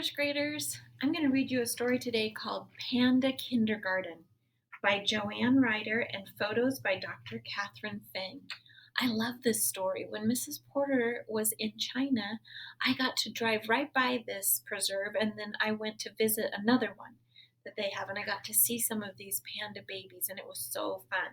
first graders. I'm going to read you a story today called Panda Kindergarten by Joanne Ryder and photos by Dr. Catherine Feng. I love this story. When Mrs. Porter was in China, I got to drive right by this preserve, and then I went to visit another one that they have, and I got to see some of these panda babies, and it was so fun.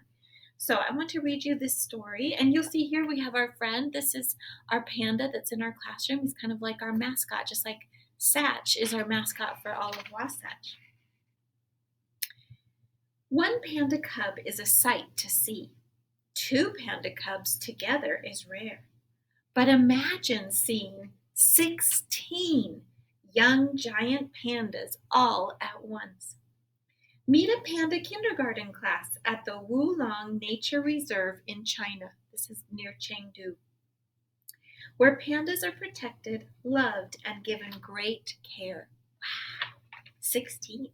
So I want to read you this story, and you'll see here we have our friend. This is our panda that's in our classroom. He's kind of like our mascot, just like Satch is our mascot for all of Wasatch. One panda cub is a sight to see. Two panda cubs together is rare. But imagine seeing 16 young giant pandas all at once. Meet a panda kindergarten class at the Wulong Nature Reserve in China. This is near Chengdu, where pandas are protected, loved, and given great care. Wow, 16.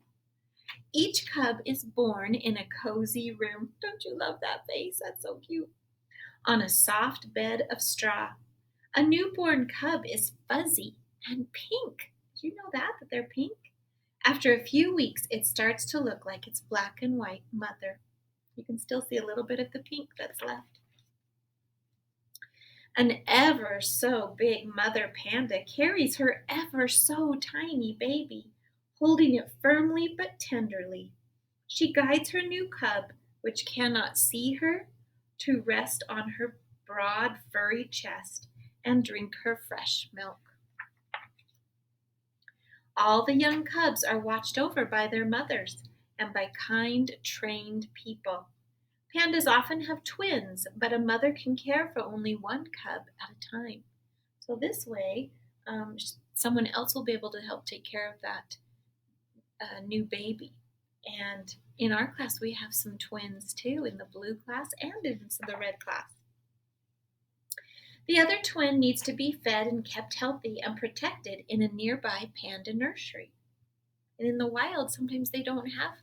Each cub is born in a cozy room. Don't you love that face? That's so cute. On a soft bed of straw. A newborn cub is fuzzy and pink. Did you know that they're pink? After a few weeks, it starts to look like its black and white mother. You can still see a little bit of the pink that's left. An ever so big mother panda carries her ever so tiny baby, holding it firmly but tenderly. She guides her new cub, which cannot see her, to rest on her broad, furry chest and drink her fresh milk. All the young cubs are watched over by their mothers and by kind, trained people. Pandas often have twins, but a mother can care for only one cub at a time. So this way, someone else will be able to help take care of that new baby. And in our class, we have some twins too, in the blue class and in the red class. The other twin needs to be fed and kept healthy and protected in a nearby panda nursery. And in the wild, sometimes they don't have,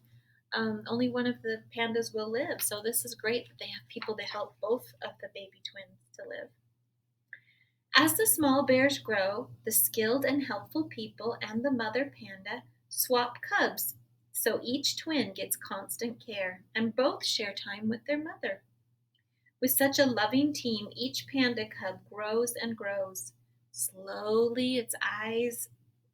only one of the pandas will live. So this is great that they have people to help both of the baby twins to live. As the small bears grow, the skilled and helpful people and the mother panda swap cubs. So each twin gets constant care and both share time with their mother. With such a loving team, each panda cub grows and grows. Slowly, its eyes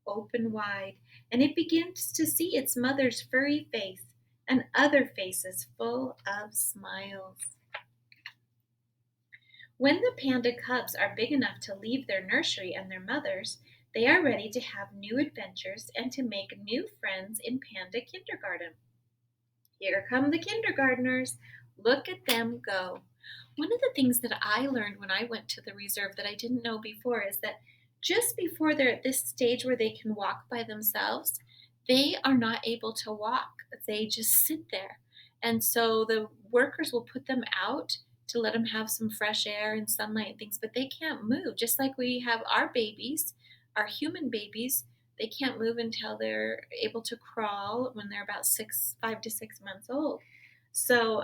open wide, and it begins to see its mother's furry face and other faces full of smiles. When the panda cubs are big enough to leave their nursery and their mothers, they are ready to have new adventures and to make new friends in Panda Kindergarten. Here come the kindergartners. Look at them go. One of the things that I learned when I went to the reserve that I didn't know before is that just before they're at this stage where they can walk by themselves, they are not able to walk. They just sit there. And so the workers will put them out to let them have some fresh air and sunlight and things, but they can't move. Just like we have our babies, our human babies, they can't move until they're able to crawl when they're about 5 to 6 months old. So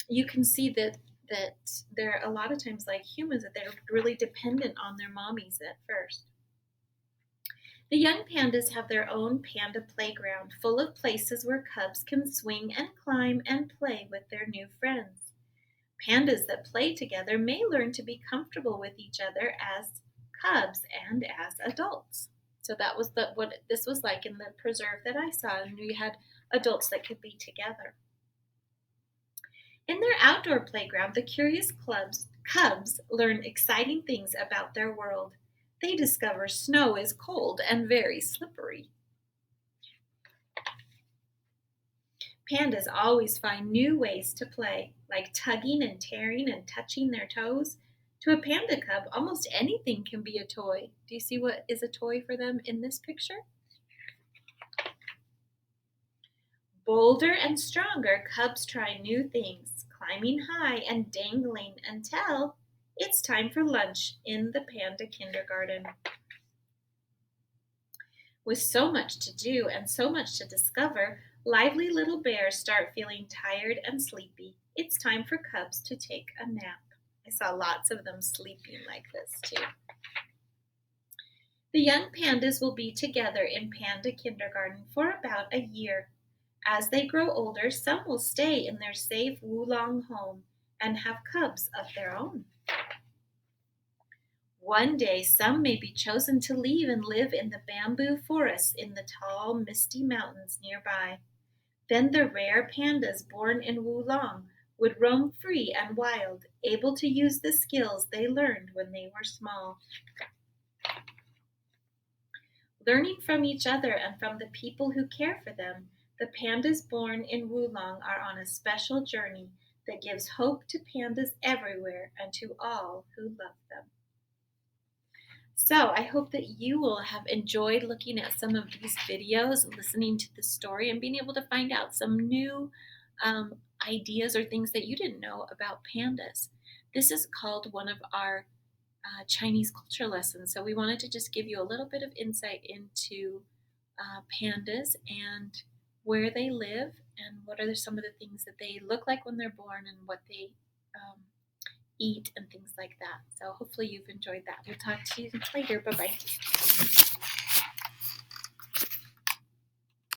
you can see that they're a lot of times like humans, that they're really dependent on their mommies at first. The young pandas have their own panda playground full of places where cubs can swing and climb and play with their new friends. Pandas that play together may learn to be comfortable with each other as cubs and as adults. So that was what this was like in the preserve that I saw, and we had adults that could be together. In their outdoor playground, the curious cubs learn exciting things about their world. They discover snow is cold and very slippery. Pandas always find new ways to play, like tugging and tearing and touching their toes. To a panda cub, almost anything can be a toy. Do you see what is a toy for them in this picture? Bolder and stronger, cubs try new things, climbing high and dangling until it's time for lunch in the Panda Kindergarten. With so much to do and so much to discover, lively little bears start feeling tired and sleepy. It's time for cubs to take a nap. I saw lots of them sleeping like this too. The young pandas will be together in Panda Kindergarten for about a year. As they grow older, some will stay in their safe Wulong home and have cubs of their own. One day, some may be chosen to leave and live in the bamboo forests in the tall, misty mountains nearby. Then the rare pandas born in Wulong would roam free and wild, able to use the skills they learned when they were small. Learning from each other and from the people who care for them, the pandas born in Wulong are on a special journey that gives hope to pandas everywhere and to all who love them. So I hope that you will have enjoyed looking at some of these videos, listening to the story, and being able to find out some new um, ideas or things that you didn't know about pandas. This is called one of our Chinese culture lessons. So we wanted to just give you a little bit of insight into pandas and where they live and what are some of the things that they look like when they're born and what they um, eat and things like that. So hopefully you've enjoyed that. We'll talk to you later. Bye bye.